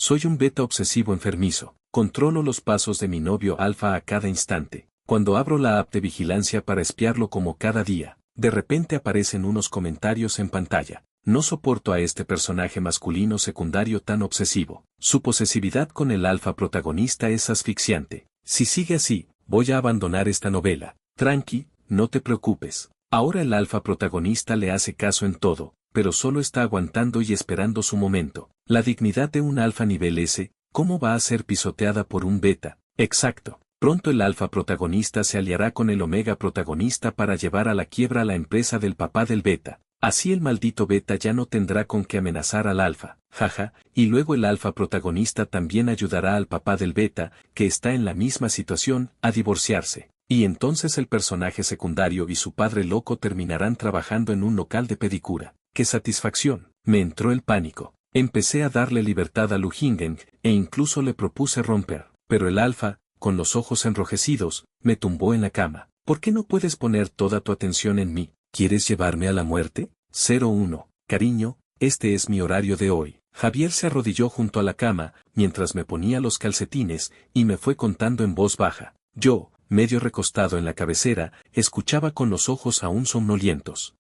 Soy un beta obsesivo enfermizo. Controlo los pasos de mi novio alfa a cada instante. Cuando abro la app de vigilancia para espiarlo como cada día, de repente aparecen unos comentarios en pantalla. No soporto a este personaje masculino secundario tan obsesivo. Su posesividad con el alfa protagonista es asfixiante. Si sigue así, voy a abandonar esta novela. Tranqui, no te preocupes. Ahora el alfa protagonista le hace caso en todo, pero solo está aguantando y esperando su momento. La dignidad de un alfa nivel S, ¿cómo va a ser pisoteada por un beta? Exacto. Pronto el alfa protagonista se aliará con el omega protagonista para llevar a la quiebra a la empresa del papá del beta. Así el maldito beta ya no tendrá con qué amenazar al alfa, jaja, y luego el alfa protagonista también ayudará al papá del beta, que está en la misma situación, a divorciarse. Y entonces el personaje secundario y su padre loco terminarán trabajando en un local de pedicura. ¡Qué satisfacción! Me entró el pánico. Empecé a darle libertad a Luhingen, e incluso le propuse romper. Pero el alfa, con los ojos enrojecidos, me tumbó en la cama. ¿Por qué no puedes poner toda tu atención en mí? ¿Quieres llevarme a la muerte? 01. Cariño, este es mi horario de hoy. Javier se arrodilló junto a la cama, mientras me ponía los calcetines, y me fue contando en voz baja. Yo, medio recostado en la cabecera, escuchaba con los ojos aún somnolientos.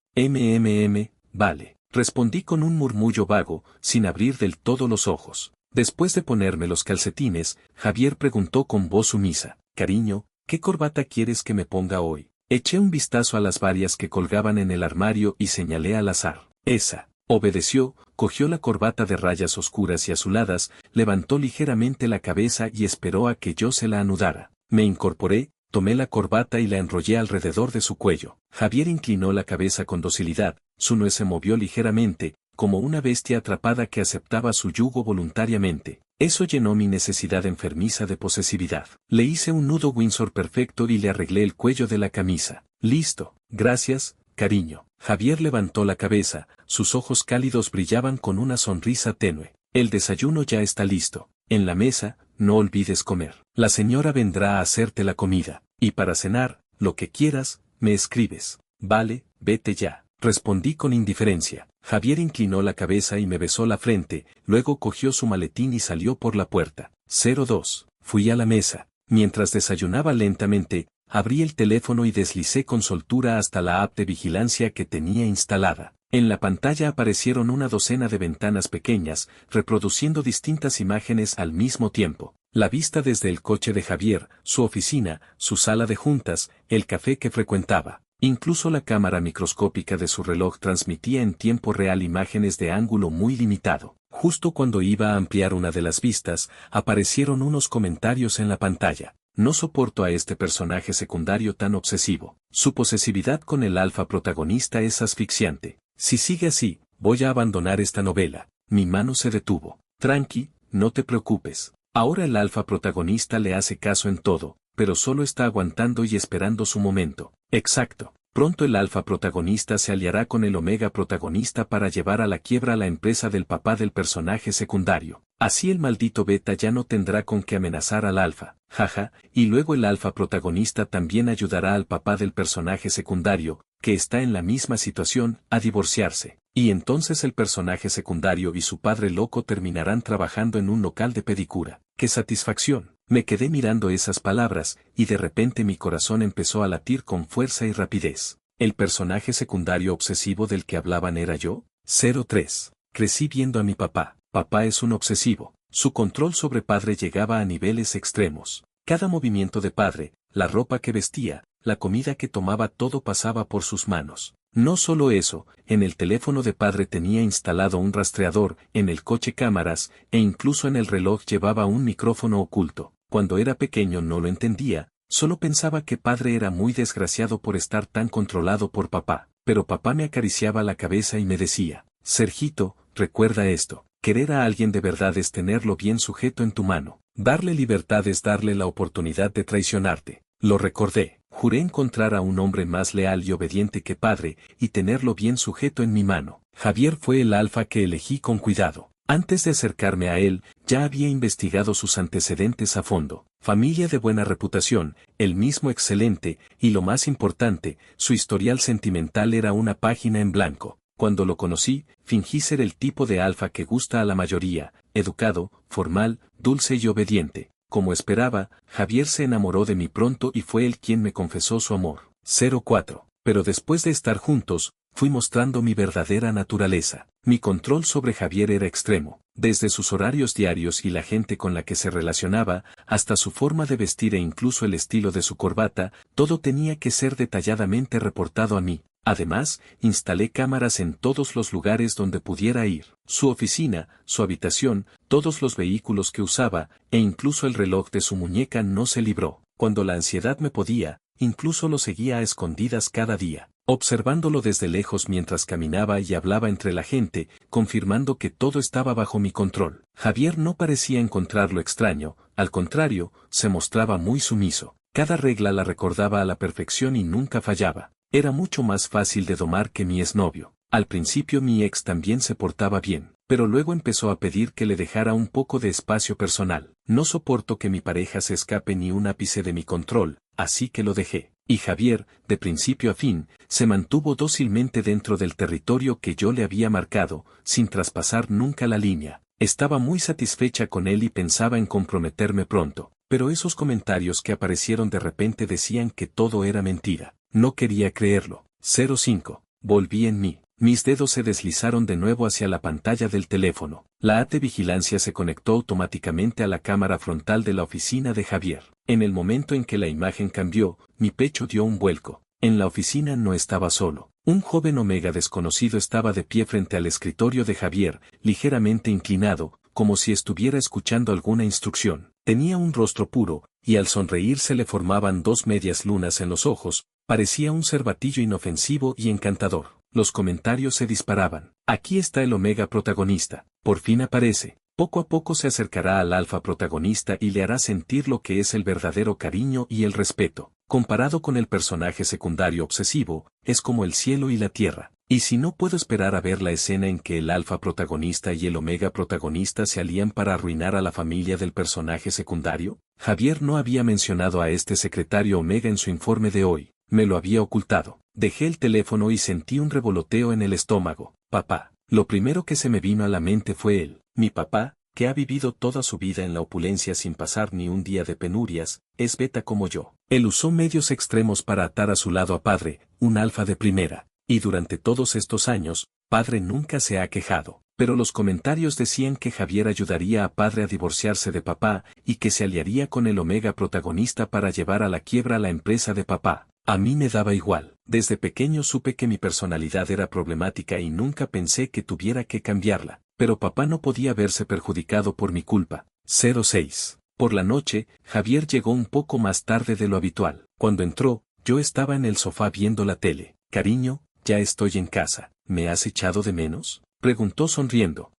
Vale. Respondí con un murmullo vago, sin abrir del todo los ojos. Después de ponerme los calcetines, Javier preguntó con voz sumisa. Cariño, ¿qué corbata quieres que me ponga hoy? Eché un vistazo a las varias que colgaban en el armario y señalé al azar. Esa. Obedeció, cogió la corbata de rayas oscuras y azuladas, levantó ligeramente la cabeza y esperó a que yo se la anudara. Me incorporé, tomé la corbata y la enrollé alrededor de su cuello. Javier inclinó la cabeza con docilidad, su nuez se movió ligeramente, como una bestia atrapada que aceptaba su yugo voluntariamente. Eso llenó mi necesidad enfermiza de posesividad. Le hice un nudo Windsor perfecto y le arreglé el cuello de la camisa. Listo, gracias, cariño. Javier levantó la cabeza, sus ojos cálidos brillaban con una sonrisa tenue. El desayuno ya está listo. En la mesa, no olvides comer. La señora vendrá a hacerte la comida. Y para cenar, lo que quieras, me escribes. Vale, vete ya. Respondí con indiferencia. Javier inclinó la cabeza y me besó la frente, luego cogió su maletín y salió por la puerta. 02. Fui a la mesa. Mientras desayunaba lentamente, abrí el teléfono y deslicé con soltura hasta la app de vigilancia que tenía instalada. En la pantalla aparecieron una docena de ventanas pequeñas, reproduciendo distintas imágenes al mismo tiempo. La vista desde el coche de Javier, su oficina, su sala de juntas, el café que frecuentaba. Incluso la cámara microscópica de su reloj transmitía en tiempo real imágenes de ángulo muy limitado. Justo cuando iba a ampliar una de las vistas, aparecieron unos comentarios en la pantalla. No soporto a este personaje secundario tan obsesivo. Su posesividad con el alfa protagonista es asfixiante. Si sigue así, voy a abandonar esta novela. Mi mano se detuvo. Tranqui, no te preocupes. Ahora el alfa protagonista le hace caso en todo, pero solo está aguantando y esperando su momento. Exacto. Pronto el alfa protagonista se aliará con el omega protagonista para llevar a la quiebra a la empresa del papá del personaje secundario. Así el maldito beta ya no tendrá con qué amenazar al alfa, jaja, y luego el alfa protagonista también ayudará al papá del personaje secundario, que está en la misma situación, a divorciarse. Y entonces el personaje secundario y su padre loco terminarán trabajando en un local de pedicura. ¡Qué satisfacción! Me quedé mirando esas palabras, y de repente mi corazón empezó a latir con fuerza y rapidez. ¿El personaje secundario obsesivo del que hablaban era yo? 03. Crecí viendo a mi papá. Papá es un obsesivo. Su control sobre padre llegaba a niveles extremos. Cada movimiento de padre, la ropa que vestía, la comida que tomaba, todo pasaba por sus manos. No solo eso, en el teléfono de padre tenía instalado un rastreador, en el coche cámaras, e incluso en el reloj llevaba un micrófono oculto. Cuando era pequeño no lo entendía, solo pensaba que padre era muy desgraciado por estar tan controlado por papá. Pero papá me acariciaba la cabeza y me decía, Sergito, recuerda esto, querer a alguien de verdad es tenerlo bien sujeto en tu mano. Darle libertad es darle la oportunidad de traicionarte. Lo recordé. Juré encontrar a un hombre más leal y obediente que padre, y tenerlo bien sujeto en mi mano. Javier fue el alfa que elegí con cuidado. Antes de acercarme a él, ya había investigado sus antecedentes a fondo. Familia de buena reputación, el mismo excelente, y lo más importante, su historial sentimental era una página en blanco. Cuando lo conocí, fingí ser el tipo de alfa que gusta a la mayoría, educado, formal, dulce y obediente. Como esperaba, Javier se enamoró de mí pronto y fue él quien me confesó su amor. 04. Pero después de estar juntos, fui mostrando mi verdadera naturaleza. Mi control sobre Javier era extremo, desde sus horarios diarios y la gente con la que se relacionaba, hasta su forma de vestir e incluso el estilo de su corbata, todo tenía que ser detalladamente reportado a mí. Además, instalé cámaras en todos los lugares donde pudiera ir, su oficina, su habitación, todos los vehículos que usaba, e incluso el reloj de su muñeca no se libró. Cuando la ansiedad me podía, incluso lo seguía a escondidas cada día, observándolo desde lejos mientras caminaba y hablaba entre la gente, confirmando que todo estaba bajo mi control. Javier no parecía encontrarlo extraño, al contrario, se mostraba muy sumiso. Cada regla la recordaba a la perfección y nunca fallaba. Era mucho más fácil de domar que mi exnovio. Al principio mi ex también se portaba bien, pero luego empezó a pedir que le dejara un poco de espacio personal. No soporto que mi pareja se escape ni un ápice de mi control, así que lo dejé. Y Javier, de principio a fin, se mantuvo dócilmente dentro del territorio que yo le había marcado, sin traspasar nunca la línea. Estaba muy satisfecha con él y pensaba en comprometerme pronto, pero esos comentarios que aparecieron de repente decían que todo era mentira. No quería creerlo. 05. Volví en mí. Mis dedos se deslizaron de nuevo hacia la pantalla del teléfono. La AT Vigilancia se conectó automáticamente a la cámara frontal de la oficina de Javier. En el momento en que la imagen cambió, mi pecho dio un vuelco. En la oficina no estaba solo. Un joven Omega desconocido estaba de pie frente al escritorio de Javier, ligeramente inclinado, como si estuviera escuchando alguna instrucción. Tenía un rostro puro, y al sonreír se le formaban dos medias lunas en los ojos. Parecía un cervatillo inofensivo y encantador. Los comentarios se disparaban. Aquí está el Omega protagonista. Por fin aparece. Poco a poco se acercará al alfa protagonista y le hará sentir lo que es el verdadero cariño y el respeto. Comparado con el personaje secundario obsesivo, es como el cielo y la tierra. Y si no puedo esperar a ver la escena en que el alfa protagonista y el Omega protagonista se alían para arruinar a la familia del personaje secundario. Javier no había mencionado a este secretario Omega en su informe de hoy. Me lo había ocultado. Dejé el teléfono y sentí un revoloteo en el estómago. Papá. Lo primero que se me vino a la mente fue él. Mi papá, que ha vivido toda su vida en la opulencia sin pasar ni un día de penurias, es beta como yo. Él usó medios extremos para atar a su lado a padre, un alfa de primera. Y durante todos estos años, padre nunca se ha quejado. Pero los comentarios decían que Javier ayudaría a padre a divorciarse de papá, y que se aliaría con el Omega protagonista para llevar a la quiebra a la empresa de papá. A mí me daba igual. Desde pequeño supe que mi personalidad era problemática y nunca pensé que tuviera que cambiarla. Pero papá no podía verse perjudicado por mi culpa. 06. Por la noche, Javier llegó un poco más tarde de lo habitual. Cuando entró, yo estaba en el sofá viendo la tele. Cariño, ya estoy en casa. ¿Me has echado de menos? Preguntó sonriendo.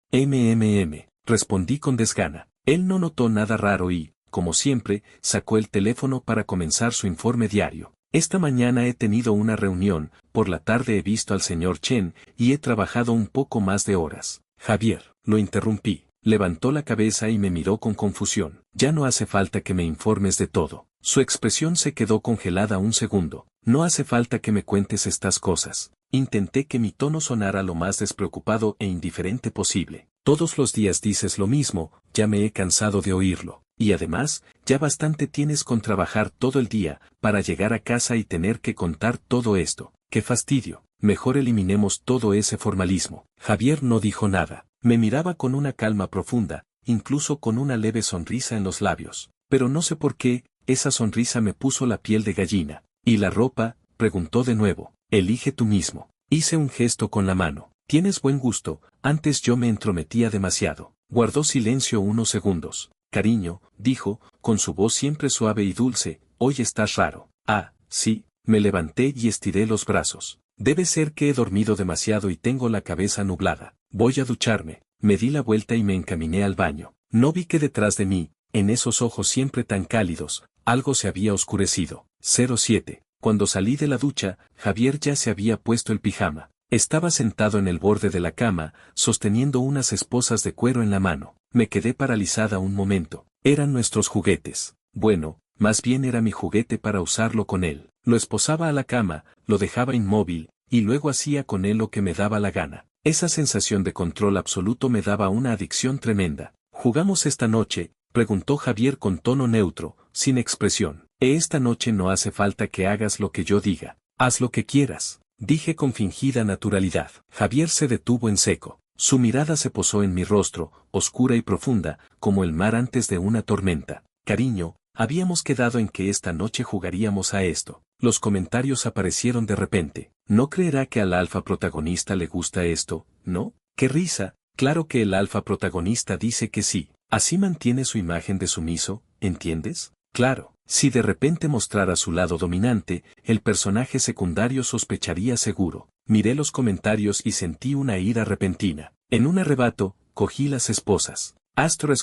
Respondí con desgana. Él no notó nada raro y, como siempre, sacó el teléfono para comenzar su informe diario. Esta mañana he tenido una reunión, por la tarde he visto al señor Chen, y he trabajado un poco más de horas. Javier, lo interrumpí. Levantó la cabeza y me miró con confusión. Ya no hace falta que me informes de todo. Su expresión se quedó congelada un segundo. No hace falta que me cuentes estas cosas. Intenté que mi tono sonara lo más despreocupado e indiferente posible. Todos los días dices lo mismo, ya me he cansado de oírlo. Y además, ya bastante tienes con trabajar todo el día, para llegar a casa y tener que contar todo esto. ¡Qué fastidio! Mejor eliminemos todo ese formalismo. Javier no dijo nada. Me miraba con una calma profunda, incluso con una leve sonrisa en los labios. Pero no sé por qué, esa sonrisa me puso la piel de gallina. ¿Y la ropa? Preguntó de nuevo. Elige tú mismo. Hice un gesto con la mano. Tienes buen gusto, antes yo me entrometía demasiado. Guardó silencio unos segundos. Cariño, dijo, con su voz siempre suave y dulce, hoy estás raro. Ah, sí, me levanté y estiré los brazos. Debe ser que he dormido demasiado y tengo la cabeza nublada. Voy a ducharme. Me di la vuelta y me encaminé al baño. No vi que detrás de mí, en esos ojos siempre tan cálidos, algo se había oscurecido. 07. Cuando salí de la ducha, Javier ya se había puesto el pijama. Estaba sentado en el borde de la cama, sosteniendo unas esposas de cuero en la mano. Me quedé paralizada un momento. Eran nuestros juguetes. Bueno, más bien era mi juguete para usarlo con él. Lo esposaba a la cama, lo dejaba inmóvil, y luego hacía con él lo que me daba la gana. Esa sensación de control absoluto me daba una adicción tremenda. ¿Jugamos esta noche?, preguntó Javier con tono neutro, sin expresión. Esta noche no hace falta que hagas lo que yo diga. Haz lo que quieras, dije con fingida naturalidad. Javier se detuvo en seco. Su mirada se posó en mi rostro, oscura y profunda, como el mar antes de una tormenta. Cariño, habíamos quedado en que esta noche jugaríamos a esto. Los comentarios aparecieron de repente. ¿No creerá que al alfa protagonista le gusta esto, no? ¡Qué risa! Claro que el alfa protagonista dice que sí. Así mantiene su imagen de sumiso, ¿entiendes? Claro, si de repente mostrara su lado dominante, el personaje secundario sospecharía seguro. Miré los comentarios y sentí una ira repentina. En un arrebato, cogí las esposas.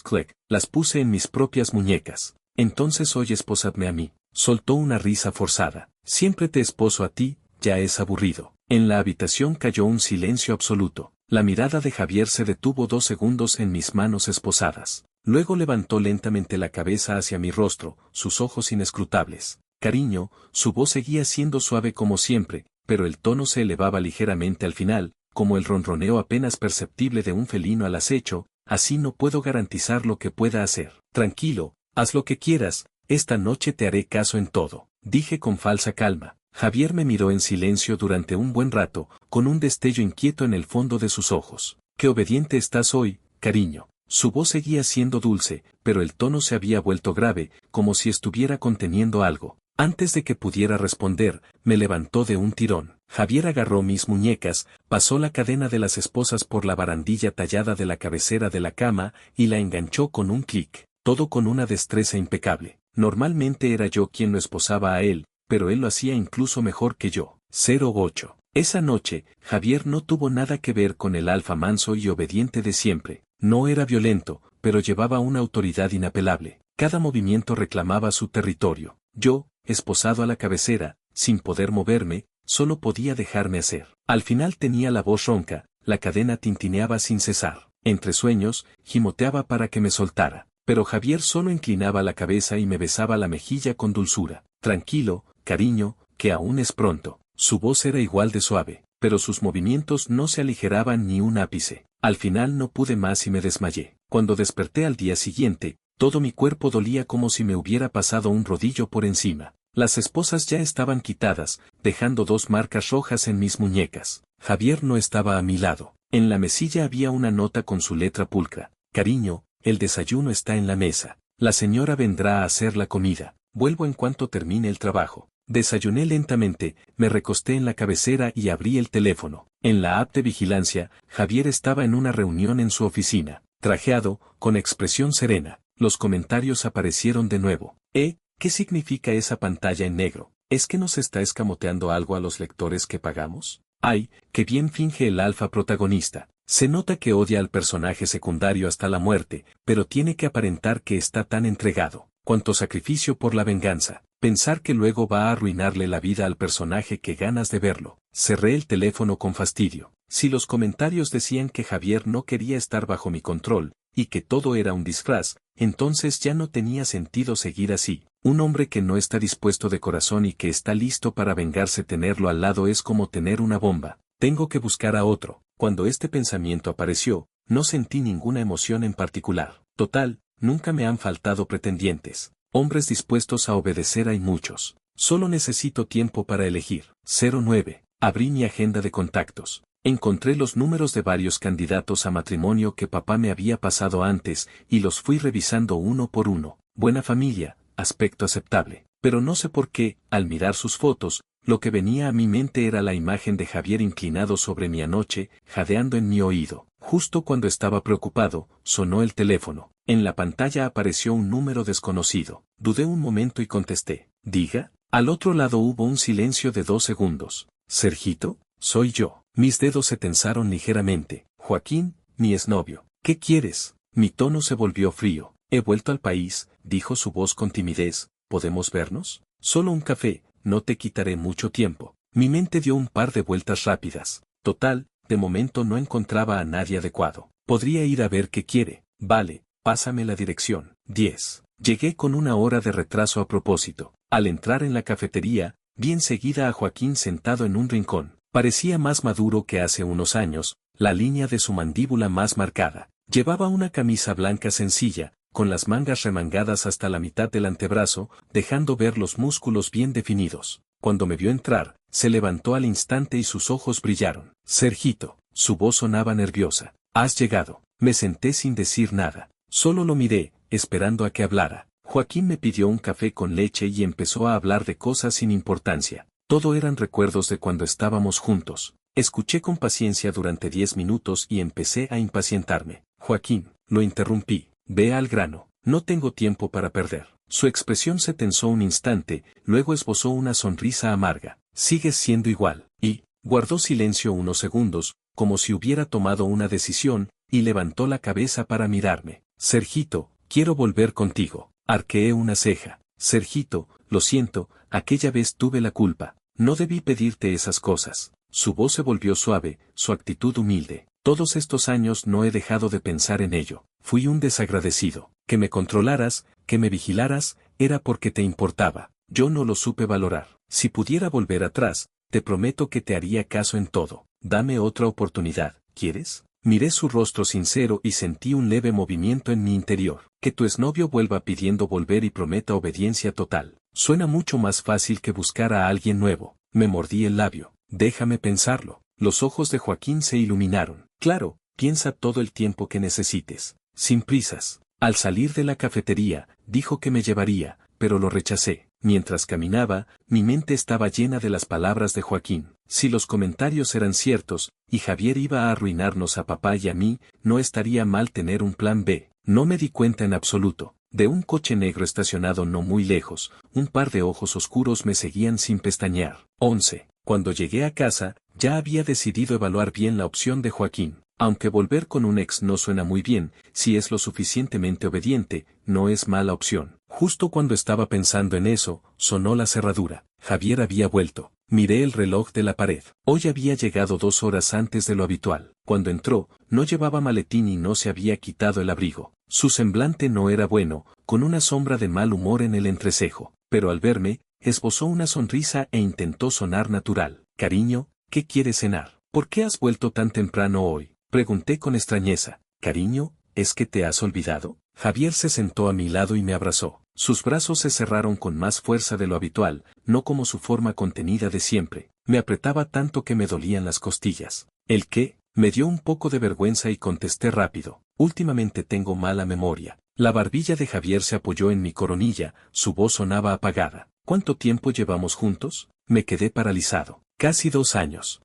*click, las puse en mis propias muñecas. Entonces hoy esposadme a mí. Soltó una risa forzada. Siempre te esposo a ti, ya es aburrido. En la habitación cayó un silencio absoluto. La mirada de Javier se detuvo 2 segundos en mis manos esposadas. Luego levantó lentamente la cabeza hacia mi rostro, sus ojos inescrutables. Cariño, su voz seguía siendo suave como siempre, pero el tono se elevaba ligeramente al final, como el ronroneo apenas perceptible de un felino al acecho. Así no puedo garantizar lo que pueda hacer. Tranquilo, haz lo que quieras, esta noche te haré caso en todo, dije con falsa calma. Javier me miró en silencio durante un buen rato, con un destello inquieto en el fondo de sus ojos. Qué obediente estás hoy, cariño. Su voz seguía siendo dulce, pero el tono se había vuelto grave, como si estuviera conteniendo algo. Antes de que pudiera responder, me levantó de un tirón. Javier agarró mis muñecas, pasó la cadena de las esposas por la barandilla tallada de la cabecera de la cama y la enganchó con un clic, todo con una destreza impecable. Normalmente era yo quien lo esposaba a él, pero él lo hacía incluso mejor que yo. 08. Esa noche, Javier no tuvo nada que ver con el alfa manso y obediente de siempre. No era violento, pero llevaba una autoridad inapelable. Cada movimiento reclamaba su territorio. Yo, esposado a la cabecera, sin poder moverme, solo podía dejarme hacer. Al final tenía la voz ronca, la cadena tintineaba sin cesar. Entre sueños, gimoteaba para que me soltara. Pero Javier solo inclinaba la cabeza y me besaba la mejilla con dulzura. Tranquilo, cariño, que aún es pronto. Su voz era igual de suave, pero sus movimientos no se aligeraban ni un ápice. Al final no pude más y me desmayé. Cuando desperté al día siguiente, todo mi cuerpo dolía como si me hubiera pasado un rodillo por encima. Las esposas ya estaban quitadas, dejando 2 marcas rojas en mis muñecas. Javier no estaba a mi lado. En la mesilla había una nota con su letra pulcra. Cariño, el desayuno está en la mesa. La señora vendrá a hacer la comida. Vuelvo en cuanto termine el trabajo. Desayuné lentamente, me recosté en la cabecera y abrí el teléfono. En la app de vigilancia, Javier estaba en una reunión en su oficina, trajeado, con expresión serena. Los comentarios aparecieron de nuevo. ¿Qué significa esa pantalla en negro? ¿Es que nos está escamoteando algo a los lectores que pagamos? ¡Ay, qué bien finge el alfa protagonista! Se nota que odia al personaje secundario hasta la muerte, pero tiene que aparentar que está tan entregado. Cuánto sacrificio por la venganza. Pensar que luego va a arruinarle la vida al personaje, que ganas de verlo. Cerré el teléfono con fastidio. Si los comentarios decían que Javier no quería estar bajo mi control, y que todo era un disfraz, entonces ya no tenía sentido seguir así. Un hombre que no está dispuesto de corazón y que está listo para vengarse, tenerlo al lado es como tener una bomba. Tengo que buscar a otro. Cuando este pensamiento apareció, no sentí ninguna emoción en particular. Total, nunca me han faltado pretendientes. Hombres dispuestos a obedecer hay muchos. Solo necesito tiempo para elegir. 09. Abrí mi agenda de contactos. Encontré los números de varios candidatos a matrimonio que papá me había pasado antes, y los fui revisando uno por uno. Buena familia, aspecto aceptable. Pero no sé por qué, al mirar sus fotos, lo que venía a mi mente era la imagen de Javier inclinado sobre mi anoche, jadeando en mi oído. Justo cuando estaba preocupado, sonó el teléfono. En la pantalla apareció un número desconocido. Dudé un momento y contesté. ¿Diga? Al otro lado hubo un silencio de 2 segundos. ¿Sergito? Soy yo. Mis dedos se tensaron ligeramente. Joaquín, mi exnovio. ¿Qué quieres? Mi tono se volvió frío. He vuelto al país, dijo su voz con timidez. ¿Podemos vernos? Solo un café, no te quitaré mucho tiempo. Mi mente dio un par de vueltas rápidas. Total, de momento no encontraba a nadie adecuado. Podría ir a ver qué quiere. Vale, pásame la dirección. 10. Llegué con 1 hora de retraso a propósito. Al entrar en la cafetería, vi enseguida a Joaquín sentado en un rincón. Parecía más maduro que hace unos años, la línea de su mandíbula más marcada. Llevaba una camisa blanca sencilla, con las mangas remangadas hasta la mitad del antebrazo, dejando ver los músculos bien definidos. Cuando me vio entrar, se levantó al instante y sus ojos brillaron. Sergito, su voz sonaba nerviosa. Has llegado. Me senté sin decir nada. Solo lo miré, esperando a que hablara. Joaquín me pidió un café con leche y empezó a hablar de cosas sin importancia. Todo eran recuerdos de cuando estábamos juntos. Escuché con paciencia durante 10 minutos y empecé a impacientarme. Joaquín, lo interrumpí. Ve al grano. No tengo tiempo para perder. Su expresión se tensó un instante, luego esbozó una sonrisa amarga. Sigues siendo igual. Y guardó silencio unos segundos, como si hubiera tomado una decisión, y levantó la cabeza para mirarme. Sergito, quiero volver contigo. Arqueé una ceja. Sergito, lo siento, aquella vez tuve la culpa. No debí pedirte esas cosas. Su voz se volvió suave, su actitud humilde. Todos estos años no he dejado de pensar en ello. Fui un desagradecido. Que me controlaras, que me vigilaras, era porque te importaba. Yo no lo supe valorar. Si pudiera volver atrás, te prometo que te haría caso en todo. Dame otra oportunidad, ¿quieres? Miré su rostro sincero y sentí un leve movimiento en mi interior. Que tu exnovio vuelva pidiendo volver y prometa obediencia total. Suena mucho más fácil que buscar a alguien nuevo. Me mordí el labio. Déjame pensarlo. Los ojos de Joaquín se iluminaron. Claro, piensa todo el tiempo que necesites. Sin prisas. Al salir de la cafetería, dijo que me llevaría, pero lo rechacé. Mientras caminaba, mi mente estaba llena de las palabras de Joaquín. Si los comentarios eran ciertos, y Javier iba a arruinarnos a papá y a mí, no estaría mal tener un plan B. No me di cuenta en absoluto. De un coche negro estacionado no muy lejos, un par de ojos oscuros me seguían sin pestañear. 11. Cuando llegué a casa, ya había decidido evaluar bien la opción de Joaquín. Aunque volver con un ex no suena muy bien, si es lo suficientemente obediente, no es mala opción. Justo cuando estaba pensando en eso, sonó la cerradura. Javier había vuelto. Miré el reloj de la pared. Hoy había llegado 2 horas antes de lo habitual. Cuando entró, no llevaba maletín y no se había quitado el abrigo. Su semblante no era bueno, con una sombra de mal humor en el entrecejo. Pero al verme, esbozó una sonrisa e intentó sonar natural. Cariño, ¿qué quieres cenar? ¿Por qué has vuelto tan temprano hoy? Pregunté con extrañeza. Cariño, ¿es que te has olvidado? Javier se sentó a mi lado y me abrazó. Sus brazos se cerraron con más fuerza de lo habitual, no como su forma contenida de siempre. Me apretaba tanto que me dolían las costillas. ¿El qué? Me dio un poco de vergüenza y contesté rápido. Últimamente tengo mala memoria. La barbilla de Javier se apoyó en mi coronilla, su voz sonaba apagada. ¿Cuánto tiempo llevamos juntos? Me quedé paralizado. Casi 2 años.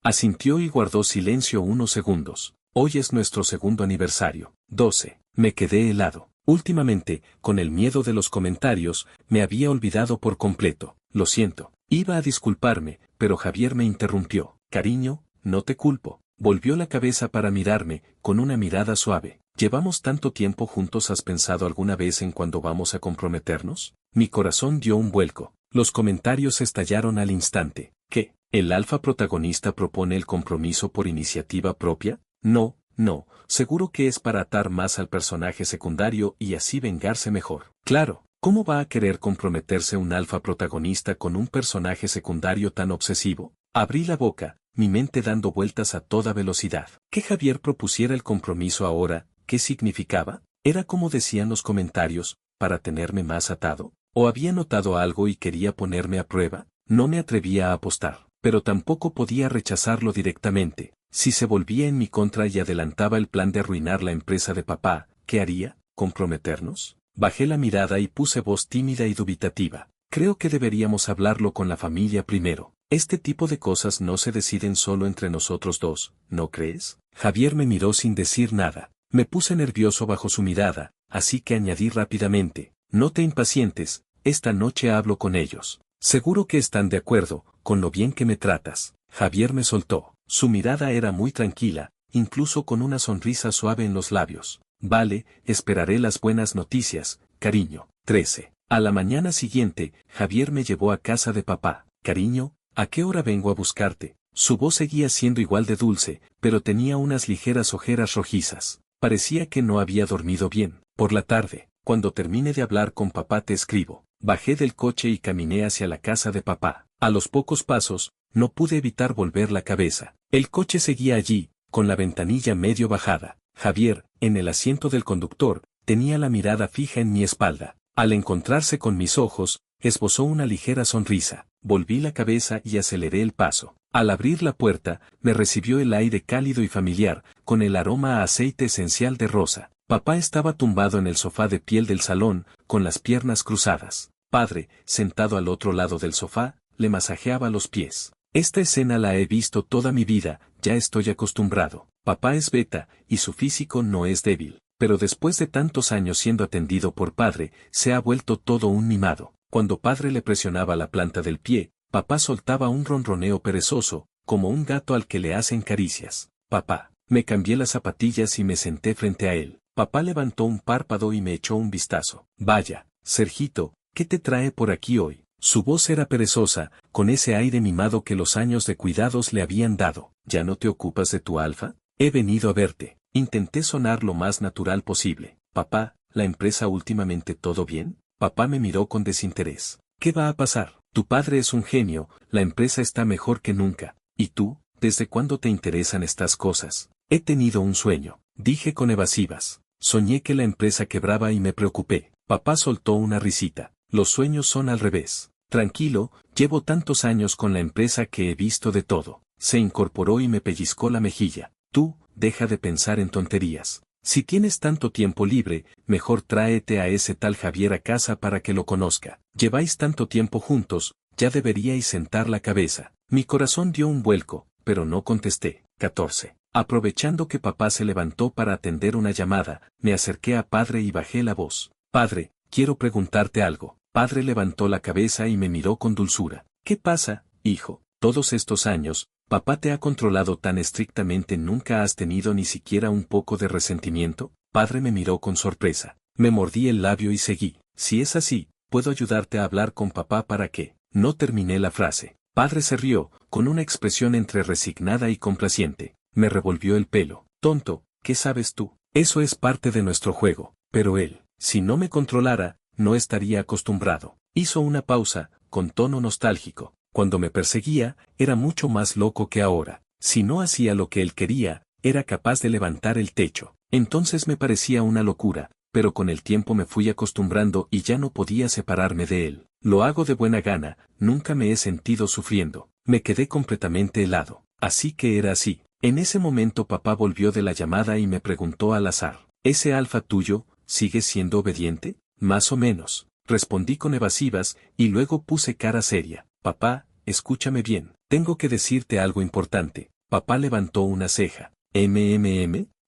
Asintió y guardó silencio unos segundos. Hoy es nuestro segundo aniversario. 12. Me quedé helado. Últimamente, con el miedo de los comentarios, me había olvidado por completo. Lo siento. Iba a disculparme, pero Javier me interrumpió. Cariño, no te culpo. Volvió la cabeza para mirarme, con una mirada suave. ¿Llevamos tanto tiempo juntos? ¿Has pensado alguna vez en cuándo vamos a comprometernos? Mi corazón dio un vuelco. Los comentarios estallaron al instante. ¿Qué? ¿El alfa protagonista propone el compromiso por iniciativa propia? No, seguro que es para atar más al personaje secundario y así vengarse mejor. Claro, ¿cómo va a querer comprometerse un alfa protagonista con un personaje secundario tan obsesivo? Abrí la boca, mi mente dando vueltas a toda velocidad. ¿Que Javier propusiera el compromiso ahora? ¿Qué significaba? ¿Era como decían los comentarios, para tenerme más atado? ¿O había notado algo y quería ponerme a prueba? No me atrevía a apostar, pero tampoco podía rechazarlo directamente. Si se volvía en mi contra y adelantaba el plan de arruinar la empresa de papá, ¿qué haría? ¿Comprometernos? Bajé la mirada y puse voz tímida y dubitativa. Creo que deberíamos hablarlo con la familia primero. Este tipo de cosas no se deciden solo entre nosotros dos, ¿no crees? Javier me miró sin decir nada. Me puse nervioso bajo su mirada, así que añadí rápidamente. No te impacientes, esta noche hablo con ellos. Seguro que están de acuerdo, con lo bien que me tratas. Javier me soltó. Su mirada era muy tranquila, incluso con una sonrisa suave en los labios. Vale, esperaré las buenas noticias, cariño. 13. A la mañana siguiente, Javier me llevó a casa de papá. Cariño, ¿a qué hora vengo a buscarte? Su voz seguía siendo igual de dulce, pero tenía unas ligeras ojeras rojizas. Parecía que no había dormido bien. Por la tarde, cuando termine de hablar con papá te escribo. Bajé del coche y caminé hacia la casa de papá. A los pocos pasos, no pude evitar volver la cabeza. El coche seguía allí, con la ventanilla medio bajada. Javier, en el asiento del conductor, tenía la mirada fija en mi espalda. Al encontrarse con mis ojos, esbozó una ligera sonrisa. Volví la cabeza y aceleré el paso. Al abrir la puerta, me recibió el aire cálido y familiar, con el aroma a aceite esencial de rosa. Papá estaba tumbado en el sofá de piel del salón, con las piernas cruzadas. Padre, sentado al otro lado del sofá, le masajeaba los pies. Esta escena la he visto toda mi vida, ya estoy acostumbrado. Papá es beta, y su físico no es débil. Pero después de tantos años siendo atendido por padre, se ha vuelto todo un mimado. Cuando padre le presionaba la planta del pie, papá soltaba un ronroneo perezoso, como un gato al que le hacen caricias. Papá, me cambié las zapatillas y me senté frente a él. Papá levantó un párpado y me echó un vistazo. Vaya, Sergito, ¿qué te trae por aquí hoy? Su voz era perezosa, con ese aire mimado que los años de cuidados le habían dado. ¿Ya no te ocupas de tu Alfa? He venido a verte. Intenté sonar lo más natural posible. Papá, ¿la empresa últimamente todo bien? Papá me miró con desinterés. ¿Qué va a pasar? Tu padre es un genio, la empresa está mejor que nunca. ¿Y tú, desde cuándo te interesan estas cosas? He tenido un sueño, dije con evasivas. Soñé que la empresa quebraba y me preocupé. Papá soltó una risita. Los sueños son al revés. Tranquilo, llevo tantos años con la empresa que he visto de todo. Se incorporó y me pellizcó la mejilla. Tú, deja de pensar en tonterías. Si tienes tanto tiempo libre, mejor tráete a ese tal Javier a casa para que lo conozca. Lleváis tanto tiempo juntos, ya deberíais sentar la cabeza. Mi corazón dio un vuelco, pero no contesté. 14. Aprovechando que papá se levantó para atender una llamada, me acerqué a padre y bajé la voz. Padre, quiero preguntarte algo. Padre levantó la cabeza y me miró con dulzura. ¿Qué pasa, hijo? Todos estos años, ¿papá te ha controlado tan estrictamente? ¿Nunca has tenido ni siquiera un poco de resentimiento? Padre me miró con sorpresa. Me mordí el labio y seguí. Si es así, puedo ayudarte a hablar con papá para que. No terminé la frase. Padre se rió, con una expresión entre resignada y complaciente. Me revolvió el pelo. Tonto, ¿qué sabes tú? Eso es parte de nuestro juego. Pero él, si no me controlara, no estaría acostumbrado. Hizo una pausa, con tono nostálgico. Cuando me perseguía, era mucho más loco que ahora. Si no hacía lo que él quería, era capaz de levantar el techo. Entonces me parecía una locura, pero con el tiempo me fui acostumbrando y ya no podía separarme de él. Lo hago de buena gana, nunca me he sentido sufriendo. Me quedé completamente helado. Así que era así. En ese momento papá volvió de la llamada y me preguntó al azar. ¿Ese Alfa tuyo, sigue siendo obediente? Más o menos. Respondí con evasivas, y luego puse cara seria. Papá, escúchame bien. Tengo que decirte algo importante. Papá levantó una ceja.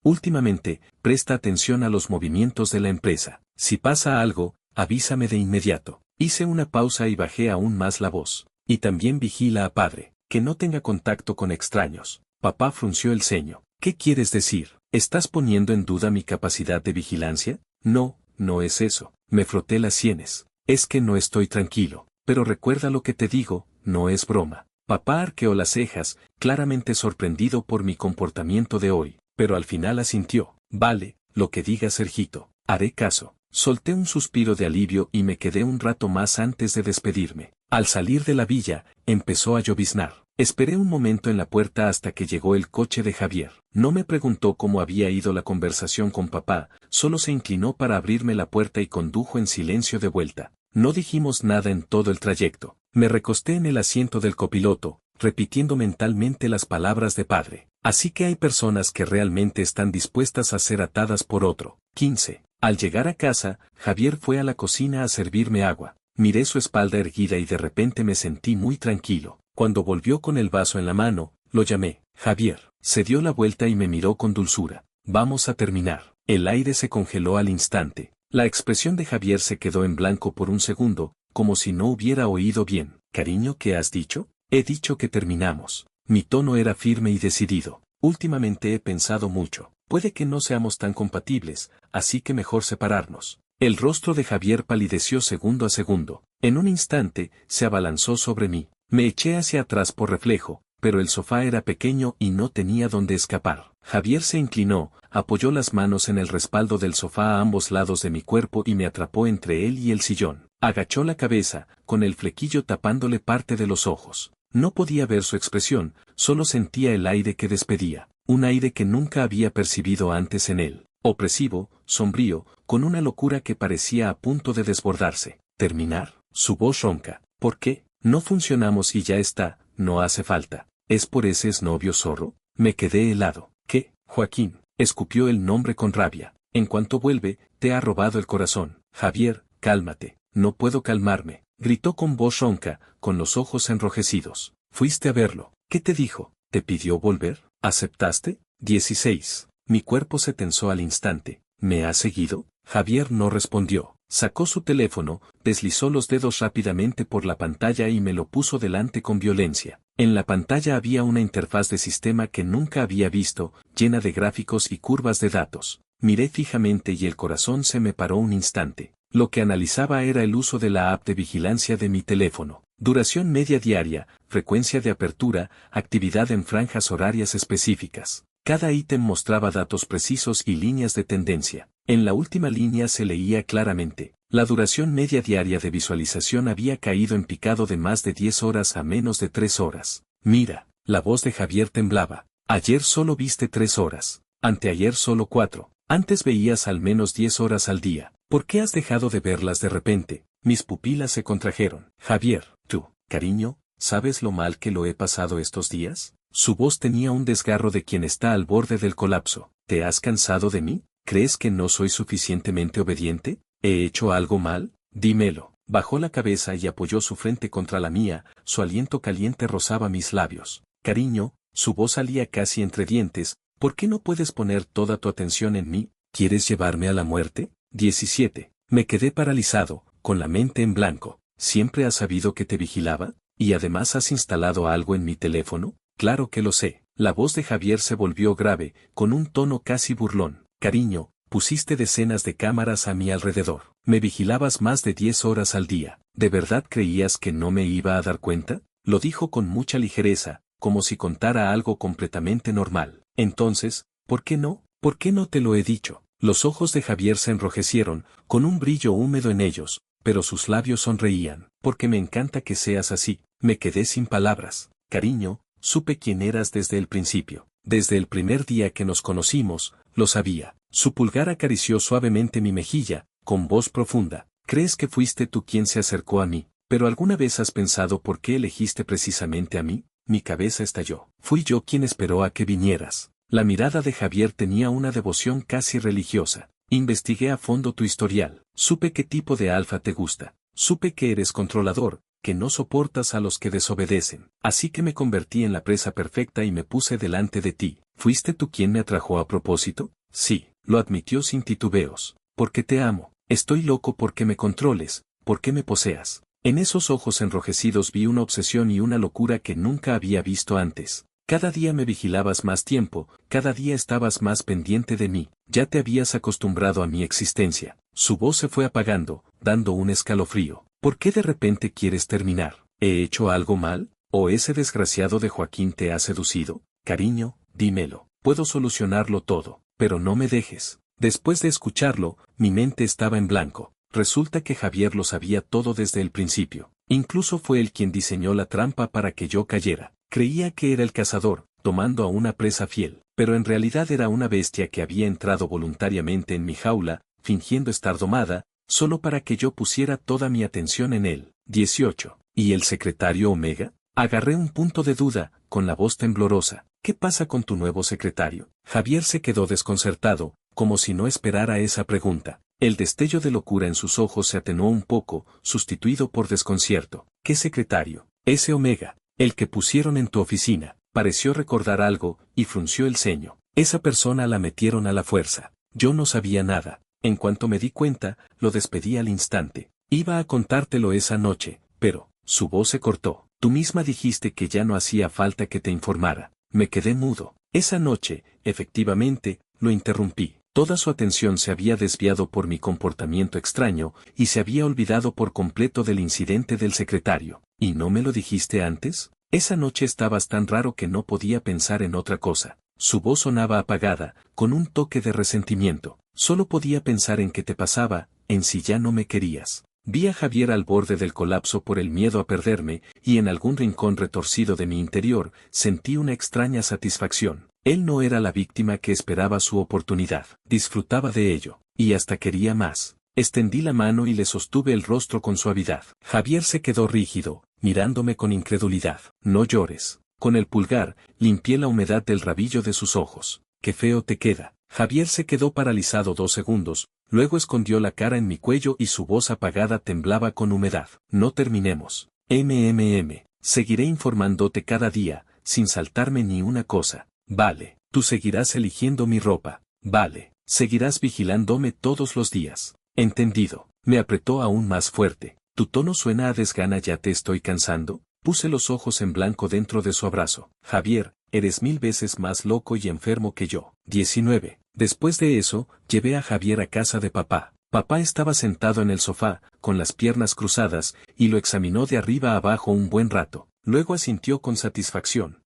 Últimamente, presta atención a los movimientos de la empresa. Si pasa algo, avísame de inmediato. Hice una pausa y bajé aún más la voz. Y también vigila a padre, que no tenga contacto con extraños. Papá frunció el ceño. ¿Qué quieres decir? ¿Estás poniendo en duda mi capacidad de vigilancia? No, no es eso. Me froté las sienes. Es que no estoy tranquilo. Pero recuerda lo que te digo, no es broma. Papá arqueó las cejas, claramente sorprendido por mi comportamiento de hoy, pero al final asintió. Vale, lo que diga Sergito. Haré caso. Solté un suspiro de alivio y me quedé un rato más antes de despedirme. Al salir de la villa, empezó a lloviznar. Esperé un momento en la puerta hasta que llegó el coche de Javier. No me preguntó cómo había ido la conversación con papá, solo se inclinó para abrirme la puerta y condujo en silencio de vuelta. No dijimos nada en todo el trayecto. Me recosté en el asiento del copiloto, repitiendo mentalmente las palabras de padre. Así que hay personas que realmente están dispuestas a ser atadas por otro. 15. Al llegar a casa, Javier fue a la cocina a servirme agua. Miré su espalda erguida y de repente me sentí muy tranquilo. Cuando volvió con el vaso en la mano, lo llamé. Javier. Se dio la vuelta y me miró con dulzura. Vamos a terminar. El aire se congeló al instante. La expresión de Javier se quedó en blanco por un segundo, como si no hubiera oído bien. Cariño, ¿qué has dicho? He dicho que terminamos. Mi tono era firme y decidido. Últimamente he pensado mucho. Puede que no seamos tan compatibles, así que mejor separarnos. El rostro de Javier palideció segundo a segundo. En un instante, se abalanzó sobre mí. Me eché hacia atrás por reflejo, pero el sofá era pequeño y no tenía dónde escapar. Javier se inclinó, apoyó las manos en el respaldo del sofá a ambos lados de mi cuerpo y me atrapó entre él y el sillón. Agachó la cabeza, con el flequillo tapándole parte de los ojos. No podía ver su expresión, solo sentía el aire que despedía, un aire que nunca había percibido antes en él, opresivo, sombrío, con una locura que parecía a punto de desbordarse. ¿Terminar? Su voz ronca. ¿Por qué? No funcionamos y ya está, no hace falta. ¿Es por ese exnovio zorro? Me quedé helado. ¿Qué? Joaquín, escupió el nombre con rabia. En cuanto vuelve, te ha robado el corazón. Javier, cálmate. No puedo calmarme, gritó con voz ronca, con los ojos enrojecidos. Fuiste a verlo. ¿Qué te dijo? ¿Te pidió volver? ¿Aceptaste? 16. Mi cuerpo se tensó al instante. ¿Me has seguido? Javier no respondió. Sacó su teléfono, deslizó los dedos rápidamente por la pantalla y me lo puso delante con violencia. En la pantalla había una interfaz de sistema que nunca había visto, llena de gráficos y curvas de datos. Miré fijamente y el corazón se me paró un instante. Lo que analizaba era el uso de la app de vigilancia de mi teléfono. Duración media diaria, frecuencia de apertura, actividad en franjas horarias específicas. Cada ítem mostraba datos precisos y líneas de tendencia. En la última línea se leía claramente: la duración media diaria de visualización había caído en picado de más de 10 horas a menos de 3 horas. Mira, la voz de Javier temblaba. Ayer solo viste 3 horas. Anteayer solo 4. Antes veías al menos 10 horas al día. ¿Por qué has dejado de verlas de repente? Mis pupilas se contrajeron. Javier, tú, cariño, ¿sabes lo mal que lo he pasado estos días? Su voz tenía un desgarro de quien está al borde del colapso. ¿Te has cansado de mí? ¿Crees que no soy suficientemente obediente? ¿He hecho algo mal? Dímelo. Bajó la cabeza y apoyó su frente contra la mía, su aliento caliente rozaba mis labios. Cariño, su voz salía casi entre dientes, ¿por qué no puedes poner toda tu atención en mí? ¿Quieres llevarme a la muerte? 17. Me quedé paralizado, con la mente en blanco. ¿Siempre has sabido que te vigilaba? ¿Y además has instalado algo en mi teléfono? Claro que lo sé. La voz de Javier se volvió grave, con un tono casi burlón. Cariño, pusiste decenas de cámaras a mi alrededor. Me vigilabas más de 10 horas al día. ¿De verdad creías que no me iba a dar cuenta? Lo dijo con mucha ligereza, como si contara algo completamente normal. Entonces, ¿por qué no? ¿Por qué no te lo he dicho? Los ojos de Javier se enrojecieron, con un brillo húmedo en ellos, pero sus labios sonreían. Porque me encanta que seas así. Me quedé sin palabras. Cariño, supe quién eras desde el principio. Desde el primer día que nos conocimos, lo sabía. Su pulgar acarició suavemente mi mejilla, con voz profunda. ¿Crees que fuiste tú quien se acercó a mí? ¿Pero alguna vez has pensado por qué elegiste precisamente a mí? Mi cabeza estalló. Fui yo quien esperó a que vinieras. La mirada de Javier tenía una devoción casi religiosa. Investigué a fondo tu historial. Supe qué tipo de alfa te gusta. Supe que eres controlador, que no soportas a los que desobedecen. Así que me convertí en la presa perfecta y me puse delante de ti. ¿Fuiste tú quien me atrajo a propósito? Sí, lo admitió sin titubeos. Porque te amo. Estoy loco porque me controles, porque me poseas. En esos ojos enrojecidos vi una obsesión y una locura que nunca había visto antes. Cada día me vigilabas más tiempo, cada día estabas más pendiente de mí, ya te habías acostumbrado a mi existencia. Su voz se fue apagando, dando un escalofrío. ¿Por qué de repente quieres terminar? ¿He hecho algo mal? ¿O ese desgraciado de Joaquín te ha seducido? Cariño, dímelo. Puedo solucionarlo todo, pero no me dejes. Después de escucharlo, mi mente estaba en blanco. Resulta que Javier lo sabía todo desde el principio. Incluso fue él quien diseñó la trampa para que yo cayera. Creía que era el cazador, tomando a una presa fiel, pero en realidad era una bestia que había entrado voluntariamente en mi jaula, fingiendo estar domada, solo para que yo pusiera toda mi atención en él. 18. ¿Y el secretario Omega? Agarré un punto de duda, con la voz temblorosa. ¿Qué pasa con tu nuevo secretario? Javier se quedó desconcertado, como si no esperara esa pregunta. El destello de locura en sus ojos se atenuó un poco, sustituido por desconcierto. ¿Qué secretario? Ese Omega, el que pusieron en tu oficina. Pareció recordar algo, y frunció el ceño. Esa persona la metieron a la fuerza. Yo no sabía nada. En cuanto me di cuenta, lo despedí al instante. Iba a contártelo esa noche, pero, su voz se cortó. Tú misma dijiste que ya no hacía falta que te informara. Me quedé mudo. Esa noche, efectivamente, lo interrumpí. Toda su atención se había desviado por mi comportamiento extraño, y se había olvidado por completo del incidente del secretario. ¿Y no me lo dijiste antes? Esa noche estabas tan raro que no podía pensar en otra cosa. Su voz sonaba apagada, con un toque de resentimiento. Solo podía pensar en qué te pasaba, en si ya no me querías. Vi a Javier al borde del colapso por el miedo a perderme, y en algún rincón retorcido de mi interior, sentí una extraña satisfacción. Él no era la víctima que esperaba su oportunidad. Disfrutaba de ello, y hasta quería más. Extendí la mano y le sostuve el rostro con suavidad. Javier se quedó rígido, mirándome con incredulidad. No llores. Con el pulgar, limpié la humedad del rabillo de sus ojos. Qué feo te queda. Javier se quedó paralizado 2 segundos, luego escondió la cara en mi cuello y su voz apagada temblaba con humedad. No terminemos. Seguiré informándote cada día, sin saltarme ni una cosa. Vale. Tú seguirás eligiendo mi ropa. Vale. Seguirás vigilándome todos los días. Entendido. Me apretó aún más fuerte. Tu tono suena a desgana, ¿ya te estoy cansando? Puse los ojos en blanco dentro de su abrazo. Javier, eres 1000 veces más loco y enfermo que yo. 19. Después de eso, llevé a Javier a casa de papá. Papá estaba sentado en el sofá, con las piernas cruzadas, y lo examinó de arriba a abajo un buen rato. Luego asintió con satisfacción.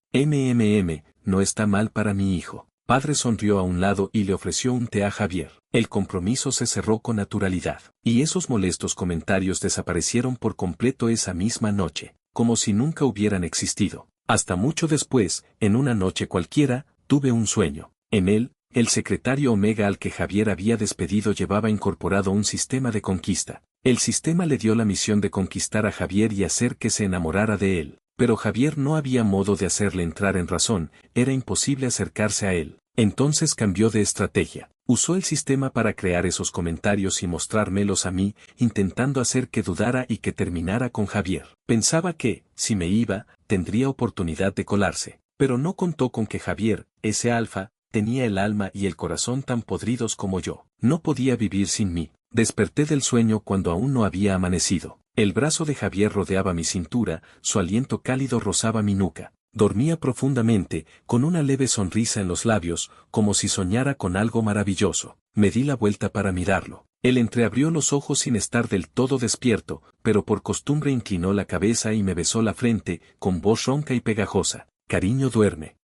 No está mal para mi hijo. Padre sonrió a un lado y le ofreció un té a Javier. El compromiso se cerró con naturalidad, y esos molestos comentarios desaparecieron por completo esa misma noche, como si nunca hubieran existido. Hasta mucho después, en una noche cualquiera, tuve un sueño. En él, el secretario Omega al que Javier había despedido llevaba incorporado un sistema de conquista. El sistema le dio la misión de conquistar a Javier y hacer que se enamorara de él. Pero Javier no había modo de hacerle entrar en razón, era imposible acercarse a él. Entonces cambió de estrategia. Usó el sistema para crear esos comentarios y mostrármelos a mí, intentando hacer que dudara y que terminara con Javier. Pensaba que, si me iba, tendría oportunidad de colarse. Pero no contó con que Javier, ese alfa, tenía el alma y el corazón tan podridos como yo. No podía vivir sin mí. Desperté del sueño cuando aún no había amanecido. El brazo de Javier rodeaba mi cintura, su aliento cálido rozaba mi nuca. Dormía profundamente, con una leve sonrisa en los labios, como si soñara con algo maravilloso. Me di la vuelta para mirarlo. Él entreabrió los ojos sin estar del todo despierto, pero por costumbre inclinó la cabeza y me besó la frente, con voz ronca y pegajosa. Cariño, duerme.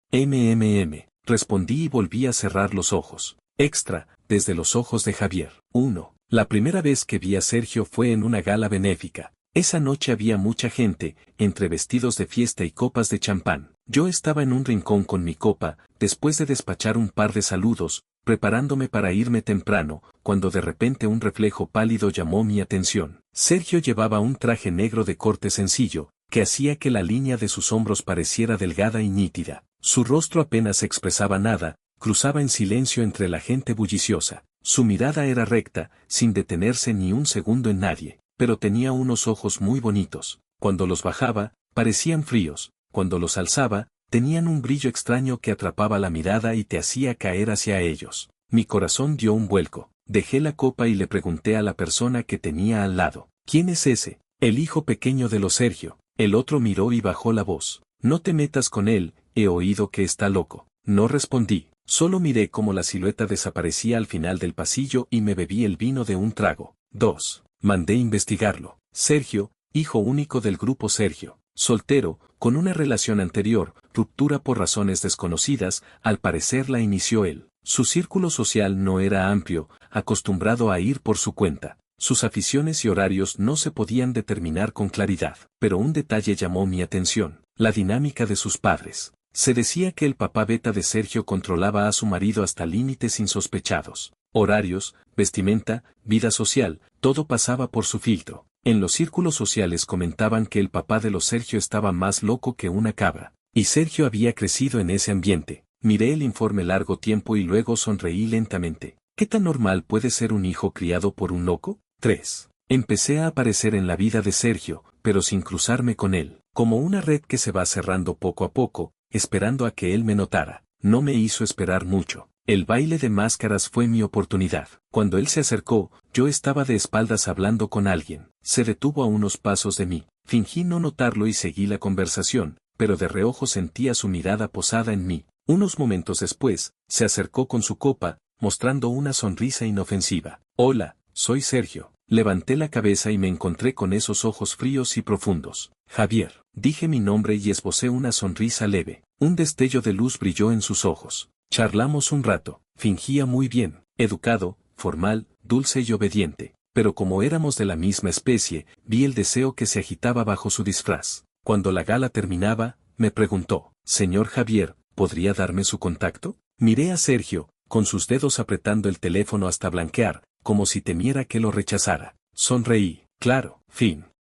Respondí y volví a cerrar los ojos. Extra, desde los ojos de Javier. 1. La primera vez que vi a Sergio fue en una gala benéfica. Esa noche había mucha gente, entre vestidos de fiesta y copas de champán. Yo estaba en un rincón con mi copa, después de despachar un par de saludos, preparándome para irme temprano, cuando de repente un reflejo pálido llamó mi atención. Sergio llevaba un traje negro de corte sencillo, que hacía que la línea de sus hombros pareciera delgada y nítida. Su rostro apenas expresaba nada, cruzaba en silencio entre la gente bulliciosa. Su mirada era recta, sin detenerse ni un segundo en nadie, pero tenía unos ojos muy bonitos. Cuando los bajaba, parecían fríos, cuando los alzaba, tenían un brillo extraño que atrapaba la mirada y te hacía caer hacia ellos. Mi corazón dio un vuelco. Dejé la copa y le pregunté a la persona que tenía al lado. ¿Quién es ese? El hijo pequeño de los Sergio. El otro miró y bajó la voz. No te metas con él, he oído que está loco. No respondí. Solo miré cómo la silueta desaparecía al final del pasillo y me bebí el vino de un trago. 2. Mandé investigarlo. Sergio, hijo único del grupo Sergio. Soltero, con una relación anterior, ruptura por razones desconocidas, al parecer la inició él. Su círculo social no era amplio, acostumbrado a ir por su cuenta. Sus aficiones y horarios no se podían determinar con claridad. Pero un detalle llamó mi atención: la dinámica de sus padres. Se decía que el papá beta de Sergio controlaba a su marido hasta límites insospechados. Horarios, vestimenta, vida social, todo pasaba por su filtro. En los círculos sociales comentaban que el papá de los Sergio estaba más loco que una cabra. Y Sergio había crecido en ese ambiente. Miré el informe largo tiempo y luego sonreí lentamente. ¿Qué tan normal puede ser un hijo criado por un loco? 3. Empecé a aparecer en la vida de Sergio, pero sin cruzarme con él, como una red que se va cerrando poco a poco, esperando a que él me notara. No me hizo esperar mucho. El baile de máscaras fue mi oportunidad. Cuando él se acercó, yo estaba de espaldas hablando con alguien. Se detuvo a unos pasos de mí. Fingí no notarlo y seguí la conversación, pero de reojo sentía su mirada posada en mí. Unos momentos después, se acercó con su copa, mostrando una sonrisa inofensiva. Hola, soy Sergio. Levanté la cabeza y me encontré con esos ojos fríos y profundos. Javier. Dije mi nombre y esbocé una sonrisa leve. Un destello de luz brilló en sus ojos. Charlamos un rato. Fingía muy bien, educado, formal, dulce y obediente. pero como éramos de la misma especie, vi el deseo que se agitaba bajo su disfraz. Cuando la gala terminaba, me preguntó, «Señor Javier, ¿podría darme su contacto?». Miré a Sergio, con sus dedos apretando el teléfono hasta blanquear, como si temiera que lo rechazara. Sonreí, claro, fin.